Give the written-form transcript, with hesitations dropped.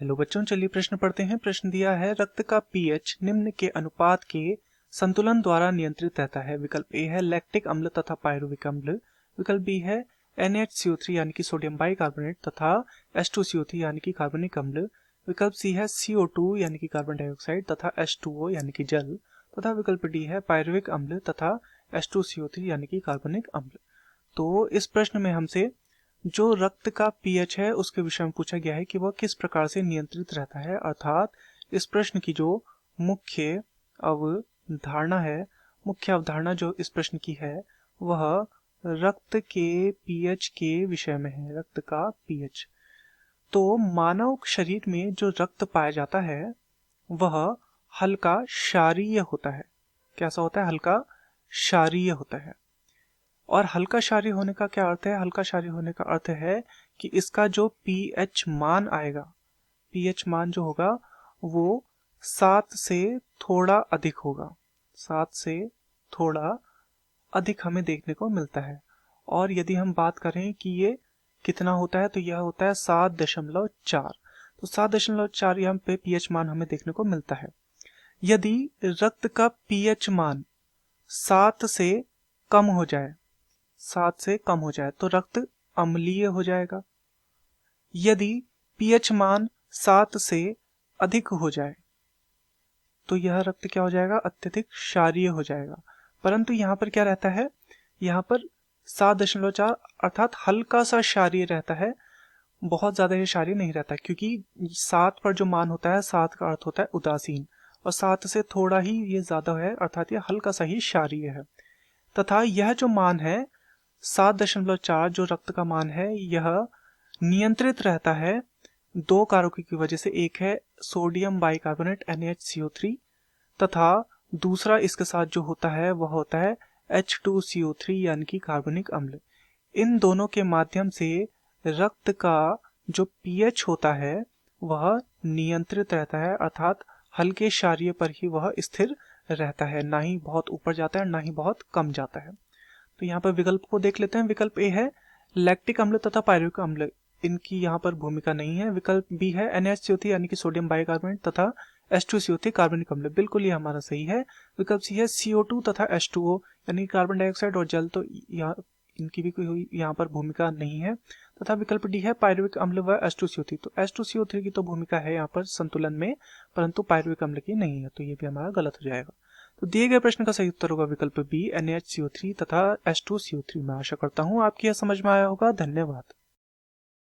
Hello बच्चों, चलिए प्रश्न पढ़ते हैं। प्रश्न दिया है रक्त का पीएच निम्न के अनुपात के संतुलन द्वारा नियंत्रित रहता है। विकल्प ए है लैक्टिक अम्ल तथा पायरुविक अम्ल, विकल्प बी है NaHCO3 यानी कि सोडियम बाइकार्बोनेट तथा H2CO3 यानी कि कार्बनिक अम्ल, विकल्प सी है CO2 यानी कि कार्बन डाइऑक्साइड तथा H2O यानी कि जल, तथा विकल्प डी है पायरुविक अम्ल तथा H2CO3 यानी कि कार्बनिक अम्ल। तो इस प्रश्न में हमसे जो रक्त का पीएच है उसके विषय में पूछा गया है कि वह किस प्रकार से नियंत्रित रहता है, अर्थात इस प्रश्न की जो मुख्य अवधारणा है, मुख्य अवधारणा जो इस प्रश्न की है वह रक्त के पीएच के विषय में है। रक्त का पीएच। तो मानव शरीर में जो रक्त पाया जाता है वह हल्का क्षारीय होता है। कैसा होता है? हल्का क्षारीय होता है। और हल्का क्षारीय होने का क्या अर्थ है? हल्का क्षारीय होने का अर्थ है कि इसका जो पीएच मान आएगा, पीएच मान जो होगा वो 7 से थोड़ा अधिक होगा। 7 से थोड़ा अधिक हमें देखने को मिलता है। और यदि हम बात करें कि ये कितना होता है तो यह होता है 7.4। तो 7.4 यहाँ पे पीएच मान हमें देखने को मिलता है। यदि रक्त का पीएच मान 7 से कम हो जाए, 7 से कम हो जाए तो रक्त अम्लीय हो जाएगा। यदि पीएच मान 7 से अधिक हो जाए तो यह रक्त क्या हो जाएगा? अत्यधिक क्षारीय हो जाएगा। परंतु यहाँ पर क्या रहता है? यहाँ पर 7.4 अर्थात हल्का सा क्षारीय रहता है, बहुत ज्यादा ये क्षारीय नहीं रहता, क्योंकि 7 पर जो मान होता है, 7 का अर्थ होता है उदासीन, और 7 से थोड़ा ही ये ज्यादा है, अर्थात ये हल्का सा ही क्षारीय है। तथा यह जो मान है 7.4 जो रक्त का मान है, यह नियंत्रित रहता है दो कारकों की वजह से। एक है सोडियम बाइकार्बोनेट NaHCO3 तथा दूसरा इसके साथ जो होता है वह होता है H2CO3 यानी कि कार्बनिक अम्ल। इन दोनों के माध्यम से रक्त का जो पीएच होता है वह नियंत्रित रहता है, अर्थात हल्के क्षारीय पर ही वह स्थिर रहता है, ना ही बहुत ऊपर जाता है ना ही बहुत कम जाता है। तो यहाँ पर विकल्प को देख लेते हैं। विकल्प ए है लैक्टिक अम्ल तथा पायरुविक अम्ल, इनकी यहाँ पर भूमिका नहीं है। विकल्प बी है NaHCO3 यानी कि सोडियम बाइकार्बोनेट तथा H2CO3 कार्बनिक अम्ल, बिल्कुल ये हमारा सही है। विकल्प सी है CO2 तथा H2O यानी कार्बन डाइऑक्साइड और जल, तो यहाँ इनकी भी कोई यहाँ पर भूमिका नहीं है। तथा विकल्प डी है पायरुविक अम्ल व H2CO3, तो H2CO3 की तो भूमिका है यहाँ पर संतुलन में, परंतु पायरुविक अम्ल की नहीं है, तो ये भी हमारा गलत हो जाएगा। तो दिए गए प्रश्न का सही उत्तर होगा विकल्प बी NaHCO3 तथा H2CO3। मैं आशा करता हूँ आपकी यह समझ में आया होगा। धन्यवाद।